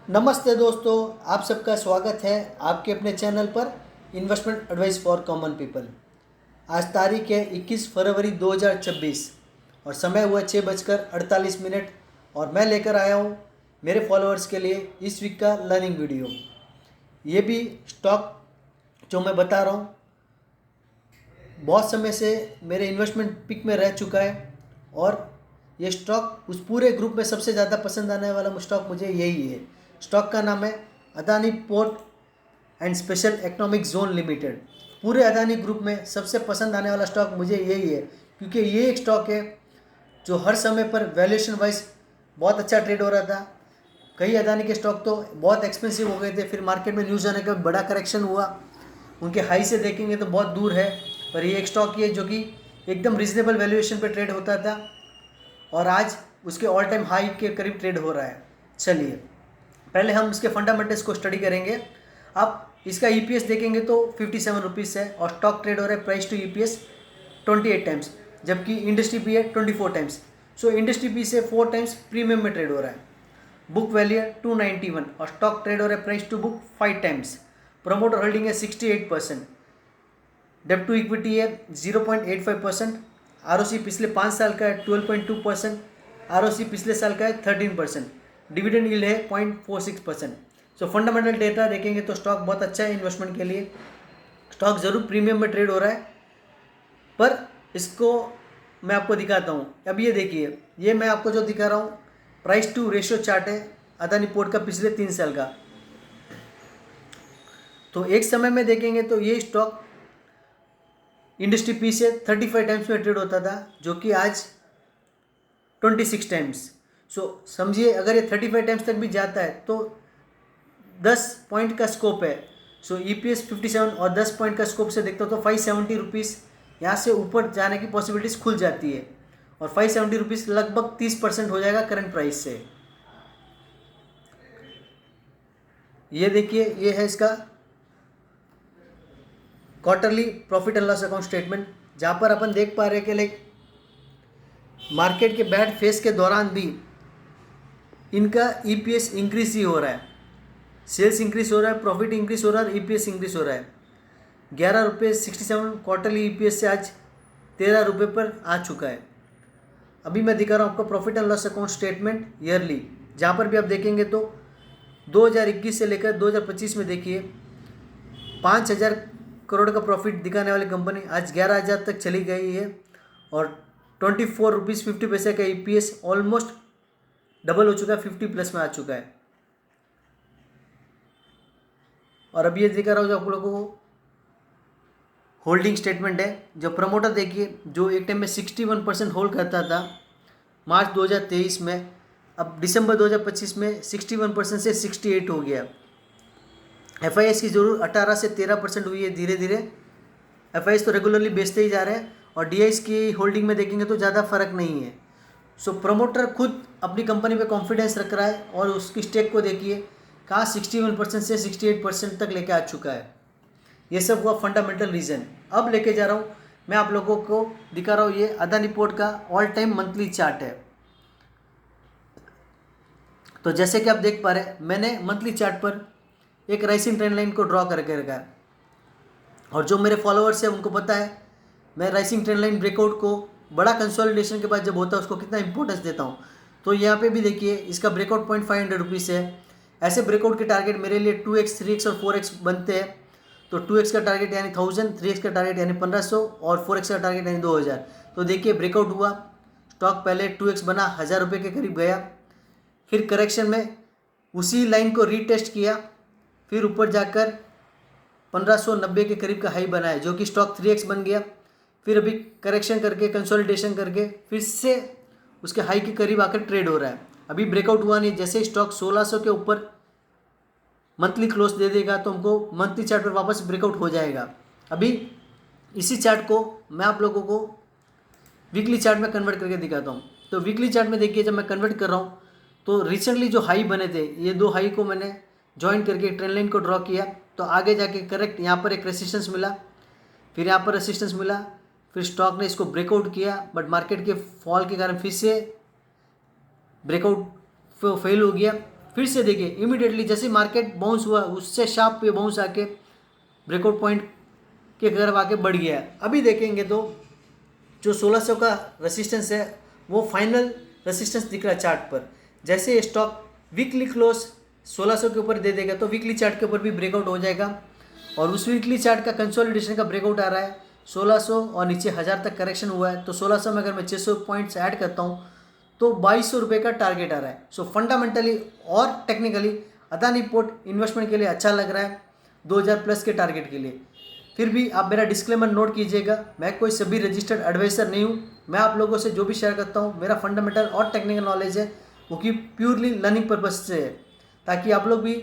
नमस्ते दोस्तों, आप सबका स्वागत है आपके अपने चैनल पर investment advice for common people. आज तारीख है 21 फरवरी 2026 और समय हुआ 6:48 और मैं लेकर आया हूँ मेरे फॉलोअर्स के लिए इस वीक का लर्निंग वीडियो। ये भी स्टॉक जो मैं बता रहा हूँ बहुत समय से मेरे इन्वेस्टमेंट पिक में रह चुका है और ये स्टॉक उस पूरे ग्रुप में सबसे ज़्यादा पसंद आने वाला स्टॉक मुझे यही है। स्टॉक का नाम है Adani port and special economic zone limited. पूरे अदानी ग्रुप में सबसे पसंद आने वाला स्टॉक मुझे यही है, क्योंकि ये एक स्टॉक है जो हर समय पर वैल्यूएशन वाइज बहुत अच्छा ट्रेड हो रहा था। कई अदानी के स्टॉक तो बहुत एक्सपेंसिव हो गए थे, फिर मार्केट में न्यूज़ आने का बड़ा करेक्शन हुआ, उनके हाई से देखेंगे तो बहुत दूर है, पर ये एक स्टॉक है जो कि एकदम रिजनेबल वैल्यूएशन पे ट्रेड होता था और आज उसके ऑल टाइम हाई के करीब ट्रेड हो रहा है। चलिए पहले हम इसके फंडामेंटल्स को स्टडी करेंगे। आप इसका ईपीएस देखेंगे तो 57 रुपीज़ है और स्टॉक ट्रेड हो रहा है प्राइस टू ईपीएस 28 टाइम्स, जबकि इंडस्ट्री पी है 24 टाइम्स। सो इंडस्ट्री पी से 4 टाइम्स प्रीमियम में ट्रेड हो रहा है। बुक वैल्यू है 291 और स्टॉक ट्रेड हो रहा है price to book 5 times. Promoter holding है 68%। डेब्ट टू इक्विटी है 0.85%। आरओसी पिछले 5 साल का है 12.2%। आरओसी पिछले साल का है 13%। डिविडेंड यील्ड है 0.46%। सो फंडामेंटल डेटा देखेंगे तो स्टॉक बहुत अच्छा है इन्वेस्टमेंट के लिए। स्टॉक ज़रूर प्रीमियम में ट्रेड हो रहा है, पर इसको मैं आपको दिखाता हूँ। अब ये देखिए, ये मैं आपको जो दिखा रहा हूँ प्राइस टू रेशियो चार्ट है अदानी पोर्ट का पिछले 3 साल का। तो एक समय में देखेंगे तो ये स्टॉक इंडस्ट्री पी से 35 टाइम्स में ट्रेड होता था, जो कि आज 26 टाइम्स। सो समझिए अगर ये 35 टाइम्स तक भी जाता है तो 10 पॉइंट का स्कोप है। सो ईपीएस 57 और 10 पॉइंट का स्कोप से देखता हो तो 570 रुपीज़ यहाँ से ऊपर जाने की पॉसिबिलिटीज़ खुल जाती है और 570 रुपीज़ लगभग 30% हो जाएगा करंट प्राइस से। ये देखिए, ये है इसका quarterly profit and loss account statement, जहाँ पर अपन देख पा रहे हैं कि लाइक मार्केट के बैड फेस के दौरान भी इनका ईपीएस इंक्रीज ही हो रहा है। सेल्स इंक्रीज हो रहा है, प्रॉफिट इंक्रीज हो रहा है और ईपीएस इंक्रीज हो रहा है। 11 रुपये 67 क्वार्टरली ईपीएस से आज 13 रुपये पर आ चुका है। अभी मैं दिखा रहा हूँ आपको profit and loss account statement yearly, जहाँ पर भी आप देखेंगे तो 2021 से लेकर 2025 में देखिए 5,000 करोड़ का प्रॉफिट दिखाने वाली कंपनी आज 11,000 तक चली गई है और 24 रुपीज़ 50 पैसे का ईपीएस ऑलमोस्ट डबल हो चुका है, 50 प्लस में आ चुका है। और अब ये दिखा रहा हूँ जो आप लोगों को होल्डिंग स्टेटमेंट है। जो प्रमोटर देखिए, जो एक टाइम में 61% होल्ड करता था मार्च 2023 में, अब दिसंबर 2025 में 61% से 68 हो गया। एफआईएस की जरूर 18 से 13% हुई है धीरे धीरे। एफआईएस तो रेगुलरली बेचते ही जा रहे हैं और डीआईएस की होल्डिंग में देखेंगे तो ज़्यादा फर्क नहीं है। सो प्रमोटर खुद अपनी कंपनी पे कॉन्फिडेंस रख रहा है और उसकी स्टेक को देखिए कहाँ 61% से 68% तक लेके आ चुका है। ये सब हुआ फंडामेंटल रीज़न। अब लेके जा रहा हूँ मैं आप लोगों को दिखा रहा हूँ, ये अदानी पोर्ट का ऑल टाइम मंथली चार्ट है। तो जैसे कि आप देख पा रहे हैं, मैंने मंथली चार्ट पर एक राइजिंग ट्रेंड लाइन को ड्रॉ करके रखा है और जो मेरे फॉलोअर्स हैं उनको पता है मैं राइजिंग ट्रेंड लाइन ब्रेकआउट को बड़ा कंसोलिडेशन के बाद जब होता है उसको कितना इंपॉर्टेंस देता हूँ। तो यहाँ पे भी देखिए इसका ब्रेकआउट पॉइंट 500 रुपीज़ है। ऐसे ब्रेकआउट के टारगेट मेरे लिए 2x 3x और 4x बनते हैं। तो 2x का टारगेट यानी 1000, 3x का टारगेट यानी 1500 और 4x का टारगेट यानी 2000। तो देखिए ब्रेकआउट हुआ, स्टॉक पहले 2x बना 1000 रुपये के करीब गया, फिर करेक्शन में उसी लाइन को रीटेस्ट किया, फिर ऊपर जाकर 1590 के करीब का हाई बना है जो कि स्टॉक 3x बन गया। फिर अभी करेक्शन करके कंसोलिडेशन करके फिर से उसके हाई के करीब आकर ट्रेड हो रहा है। अभी ब्रेकआउट हुआ नहीं, जैसे स्टॉक 1600 के ऊपर मंथली क्लोज दे देगा तो हमको मंथली चार्ट पर वापस ब्रेकआउट हो जाएगा। अभी इसी चार्ट को मैं आप लोगों को वीकली चार्ट में कन्वर्ट करके दिखाता हूँ। तो वीकली चार्ट में देखिए, जब मैं कन्वर्ट कर रहा हूँ तो रिसेंटली जो हाई बने थे, ये 2 हाई को मैंने ज्वाइन करके ट्रेंड लाइन को ड्रॉ किया। तो आगे जाके करेक्ट यहाँ पर एक रेसिस्टेंस मिला, फिर यहाँ पर रेसिस्टेंस मिला, फिर स्टॉक ने इसको ब्रेकआउट किया, बट मार्केट के फॉल के कारण फिर से ब्रेकआउट फेल हो गया। फिर से देखिए इमीडिएटली जैसे मार्केट बाउंस हुआ उससे शार्प पे बाउंस आके ब्रेकआउट पॉइंट के करीब आके बढ़ गया है। अभी देखेंगे तो जो 1600 का रेसिस्टेंस है वो फाइनल रेसिस्टेंस दिख रहा है चार्ट पर। जैसे ये स्टॉक वीकली क्लोज 1600 के ऊपर दे देगा तो वीकली चार्ट के ऊपर भी ब्रेकआउट हो जाएगा और उस वीकली चार्ट का कंसोलिडेशन का ब्रेकआउट आ रहा है 1600 और नीचे 1000 तक करेक्शन हुआ है। तो 1600 में अगर मैं 600 पॉइंट्स ऐड करता हूँ तो 2200 रुपये का टारगेट आ रहा है। सो फंडामेंटली और टेक्निकली अदानी पोर्ट इन्वेस्टमेंट के लिए अच्छा लग रहा है 2000 प्लस के टारगेट के लिए। फिर भी आप मेरा डिस्क्लेमर नोट कीजिएगा, मैं कोई सभी रजिस्टर्ड एडवाइज़र नहीं हूँ। मैं आप लोगों से जो भी शेयर करता हूँ मेरा फंडामेंटल और टेक्निकल नॉलेज है वो कि प्योरली लर्निंग पर्पज से है, ताकि आप लोग भी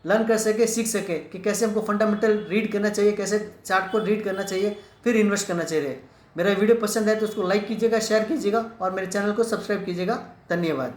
लर्न कर सके, सीख सके कि कैसे हमको फंडामेंटल रीड करना चाहिए, कैसे चार्ट को रीड करना चाहिए, फिर इन्वेस्ट करना चाहिए। मेरा वीडियो पसंद है तो उसको लाइक कीजिएगा, शेयर कीजिएगा और मेरे चैनल को सब्सक्राइब कीजिएगा। धन्यवाद।